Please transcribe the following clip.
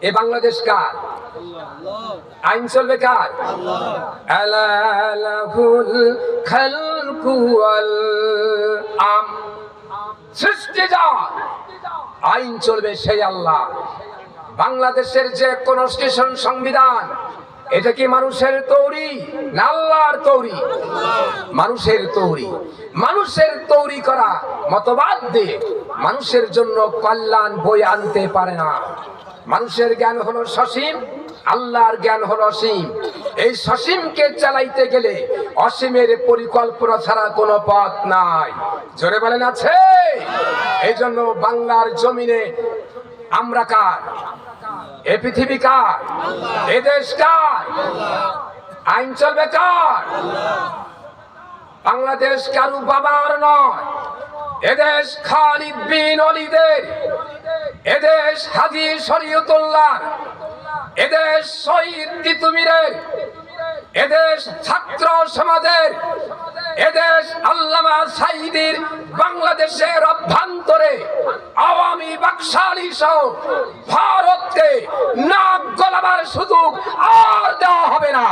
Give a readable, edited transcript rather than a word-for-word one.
এ বাংলাদেশ কার? আইন চলবে কার? আলা লাহুল খালকু ওয়াল সৃষ্টি যার, আইন চলবে সেই আল্লাহ। বাংলাদেশের যে কনস্টিটিউশন, সংবিধান, এটা কি মানুষের তৈরি না আল্লাহর তৈরি? মানুষের তৈরি। মানুষের তৈরি করা মতবাদ দিয়ে মানুষের জন্য কল্যাণ বই আনতে পারে না। মানুষের জ্ঞান হলো সসীম, আল্লাহর জ্ঞান হলো অসীম। এই সসীমকে চালাইতে গেলে অসীমের পরিকল্পনা ছাড়া কোনো পথ নাই। জোরে বলেন আছে? এই জন্য বাংলার জমিনে আমরা কার? এ পৃথিবী কার? এ দেশ কার? আইন চলবে কার? বাংলাদেশ কারু বাবার নয়, এদেশ খালিদ বিন ওয়ালিদের, এদেশ হাজী শরীয়তুল্লাহ, এদেশ শহীদ তিতুমীরের, এদেশ ছাত্র সমাজের, এদেশ আল্লামা সাঈদীর। বাংলাদেশের অভ্যন্তরে আওয়ামী বাকশালী সহ ভারতকে নাক গলাবার সুযোগ আর দেওয়া হবে না।